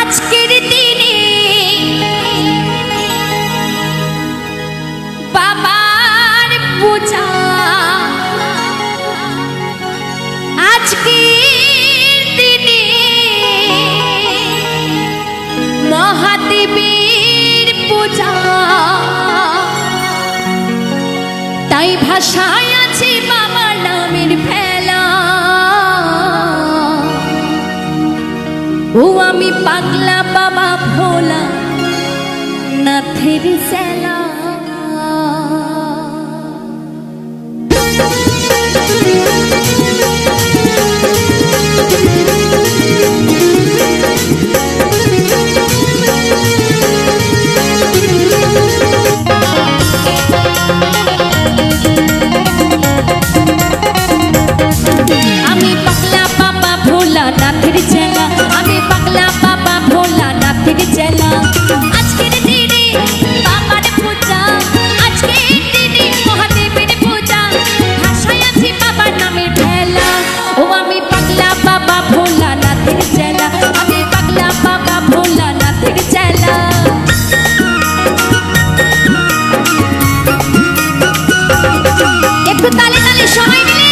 আজকের দিনে বাবার পূজা, আজকের দিনে মহাদেবের পূজা, তাই ভাষায় আছে বাবার নামের ফেলা। ও আমি পাগলা বাবা ভোলা নাথের সেলা। আমি পাগলা বাবা ভোলা নাথের চেলা, আমি পাগলা বাবা ভোলা নাথের চেলা। আজকের দিনে বাবার পূজা, আজকের দিনে মহাদেবের পূজা, ভাষায় আছে বাবার নামের ঠেলা। ও আমি পাগলা বাবা ভোলা নাথের চেলা, আমি পাগলা বাবা ভোলা নাথের চেলা। একটু তালে তালে সবাই মিলে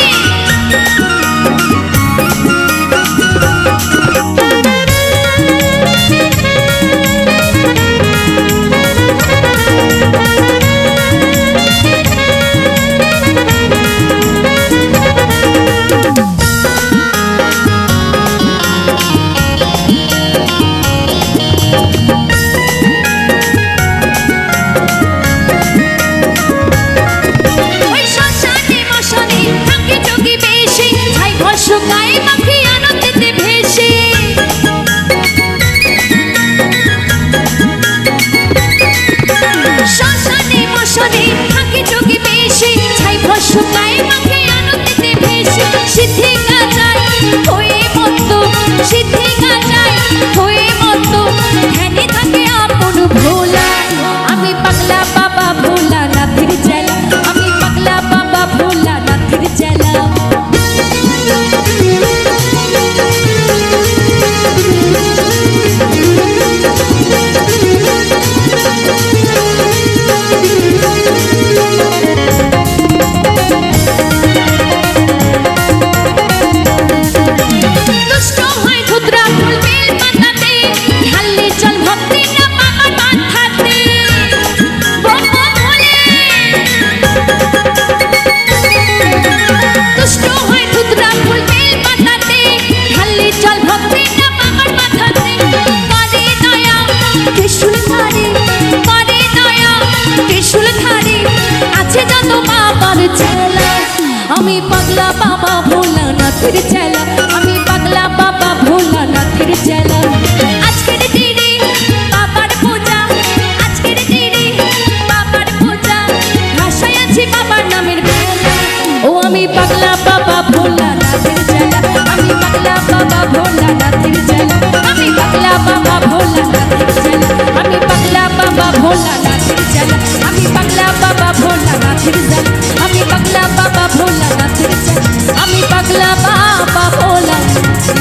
শুকায় মাখি আনন্দেতে ভেসে। শ্মশানে মশানে থাকে যোগী বেশি, ছাই শুকায় মাখি আনন্দেতে ভেসে। সিদ্ধি গাজায় হয়ে মত্ত, সিদ্ধি গাজায় হয়ে মত্ত, ধ্যানে থাকে আপন ভোলা। আমি পাগলা বাবা ভোলা নাথের চেলা, আমি পাগলা বাবা ভোলা নাথের চেলা। আমি পাগলা বাবা ভোলা নাথের চেলা, আমি পাগলা বাবা ভোলা নাথের চেলা। আজকের দিনে বাবার পূজা, আজকের দিনে বাবার পূজা, ভাষায় আছে বাবার নামের ফেলা। ও আমি পাগলা বাবা ভোলা নাথের চেলা, আমি পাগলা বাবা ভোলা নাথের চেলা, আমি পাগলা বাবা ভোলা নাথের চেলা, আমি পাগলা বাবা ভোলা নাথের চেলা, আমি পাগলা বাবা ভোলা নাথের চেলা, আমি পাগলা বাবা ভোলা নাথের চেলা, আমি পাগলা বাবা ভোলা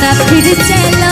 নাথের চেলা।